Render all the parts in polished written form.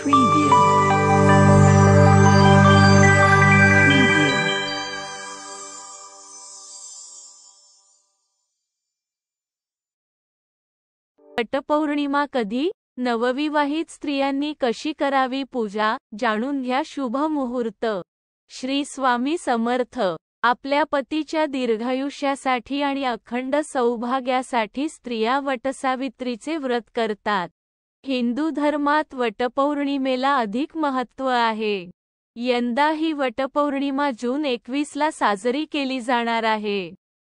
Preview. Preview. Vat Purnima कधी? नवविवाहित स्त्रियांनी कशी करावी पूजा, जाणून घ्या शुभ मुहूर्त. श्री स्वामी समर्थ. आपल्या पतीच्या दीर्घायुष्यासाठी आणि अखंड सौभाग्यासाठी स्त्रिया वटसावित्रीचे व्रत करतात. हिंदू धर्मात वटपौर्णिमेला अधिक महत्त्व आहे. यंदा ही वटपौर्णिमा जून 21 ला साजरी केली जाणार आहे.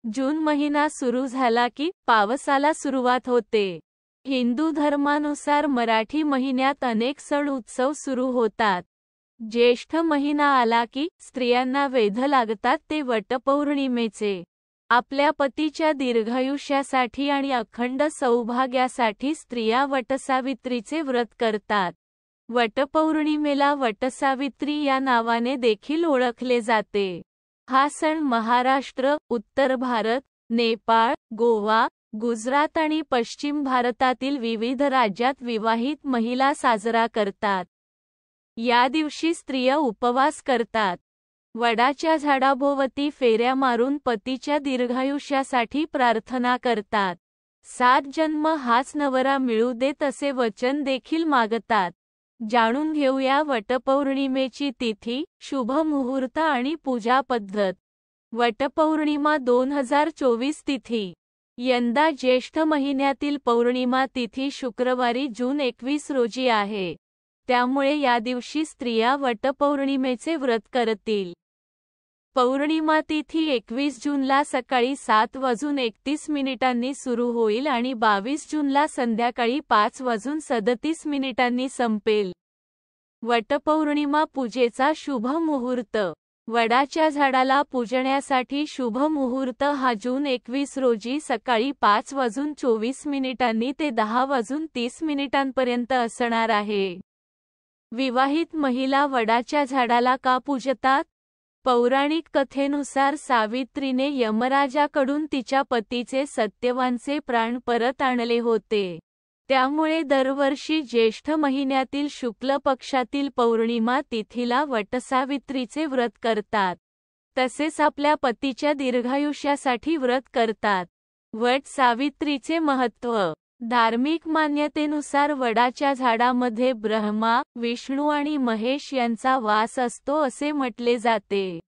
जून महिना सुरू झाला की पावसाला सुरुवात होते. हिंदू धर्मानुसार मराठी महिन्यात अनेक सण उत्सव सुरू होतात. ज्येष्ठ महिना आला की स्त्रियांना वेध लागतात ते वटपौर्णिमेचे. आपल्या पतीच्या दीर्घायुष्यासाठी आणि अखंड सौभाग्यासाठी स्त्रिया वटसावित्रीचे व्रत करतात. वटपौर्णिमेला वटसावित्री या नावाने देखील ओळखले जाते. हा सण महाराष्ट्र, उत्तर भारत, नेपाळ, गोवा, गुजरात आणि पश्चिम भारतातील विविध राज्यात विवाहित महिला साजरा करतात. या दिवशी स्त्रिया उपवास करतात. वडाच्या झाडाभोवती फेऱ्या मारून पतीच्या दीर्घायुष्यासाठी प्रार्थना करतात. 7 जन्म हाच नवरा मिळू देत असे वचन देखील मागतात. जाणून घेऊया वटपौर्णिमेची तिथी, शुभ मुहूर्त आणि पूजा पद्धत. वटपौर्णिमा 2024 तिथी. यंदा ज्येष्ठ महिन्यातील पौर्णिमा तिथी शुक्रवारी जून 21 रोजी आहे. त्यामुळे या दिवशी स्त्रिया वटपौर्णिमेचे व्रत करतील. पौर्णिमा तिथी 21 जूनला सकाळी 7:31 सुरू होईल आणि 22 जूनला संध्याकाळी 5:37 संपेल. वटपौर्णिमा पूजेचा शुभ मुहूर्त. वडाच्या झाडाला पूजण्यासाठी शुभ मुहूर्त हा जून 21 रोजी सकाळी 5:24 ते 10:30 पर्यंत असणार आहे. विवाहित महिला वडाच्या झाडाला का पूजतात? पौराणिक कथेनुसार सावित्रीने यमराजाकडून तिच्या पतीचे सत्यवानचे प्राण परत आणले होते. त्यामुळे दरवर्षी ज्येष्ठ महिन्यातील शुक्ल पक्षातील पौर्णिमा तिथीला वटसावित्रीचे व्रत करतात. तसेच आपल्या पतीच्या दीर्घायुष्यासाठी व्रत करतात. वट सावित्रीचे महत्त्व. धार्मिक मान्यतेनुसार वडाच्या झाडामध्ये ब्रह्मा, विष्णू आणि महेश यांचा वास असतो असे म्हटले जाते.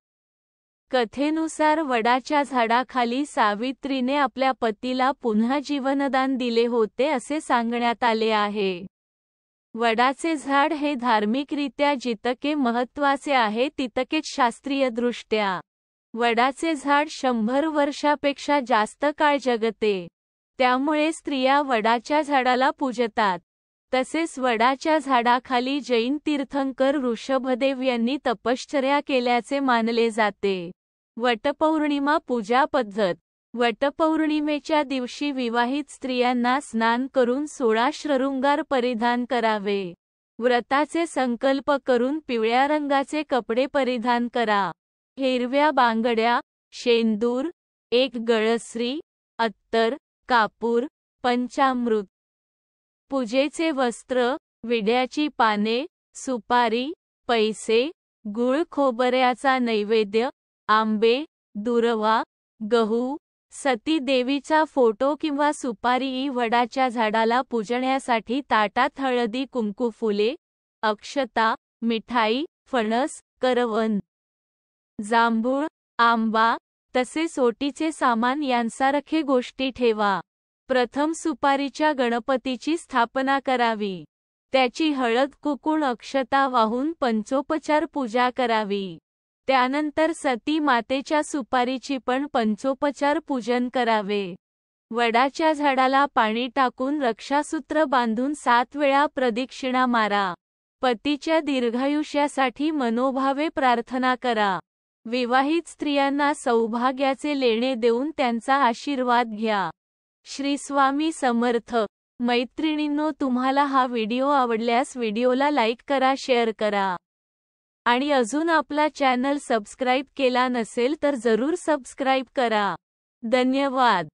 कथेनुसार वडाच्या झाडाखाली सावित्रीने आपल्या पतीला पुन्हा जीवनदान दिले होते असे सांगण्यात आले आहे. वडाचे झाड हे धार्मिकरित्या जितके महत्त्वाचे आहे तितकेच शास्त्रीयदृष्ट्या. वडाचे झाड 100 वर्षापेक्षा जास्त काळ जगते. त्यामुळे स्त्रिया वडाच्या झाडाला पूजतात. तसेच वडाच्या झाडाखाली जैन तीर्थंकर ऋषभदेव यांनी तपश्चर्या केल्याचे मानले जाते. वटपौर्णिमा पूजा पद्धत. वटपौर्णिमेच्या दिवशी विवाहित स्त्रियांना स्नान करून 16 शृंगार परिधान करावे. व्रताचे संकल्प करून पिवळ्या रंगाचे कपडे परिधान करा. हिरव्या बांगड्या, शेंदूर, एक गळसरी, अत्तर, कापूर, पंचामृत. पूजेचे वस्त्र, विड्याची पाने, सुपारी, पैसे, गूळ खोबऱ्याचा नैवेद्य, आंबे, दुर्वा, गहू. सती देवीचा फोटो किंवा सुपारी. वडाच्या झाडाला पूजण्यासाठी ताटात हळदी कुंकू फुले, अक्षता, मिठाई, फणस, करवंद, जांभूळ, आंबा तसेच ओटीचे सामान यांसारखे गोष्टी ठेवा. प्रथम सुपारीच्या गणपतीची स्थापना करावी. त्याची हळद कुंकू अक्षता वाहून पंचोपचार पूजा करावी. त्यानंतर सती मातेच्या सुपारीची पण पंचोपचार पूजन करावे. वडाच्या झाडाला पाणी टाकून रक्षासूत्र बांधून 7 वेळा प्रदक्षिणा मारा. पतीच्या दीर्घायुष्यासाठी मनोभावे प्रार्थना करा. विवाहित स्त्रियांना सौभाग्याचे लेणे देऊन त्यांचा आशीर्वाद घ्या. श्री स्वामी समर्थ. मैत्रिणींनो, तुम्हाला हा व्हिडिओ आवडल्यास व्हिडिओला लाईक करा, शेअर करा आणि अजून आपला चॅनल सबस्क्राईब केला नसेल तर जरूर सबस्क्राईब करा. धन्यवाद.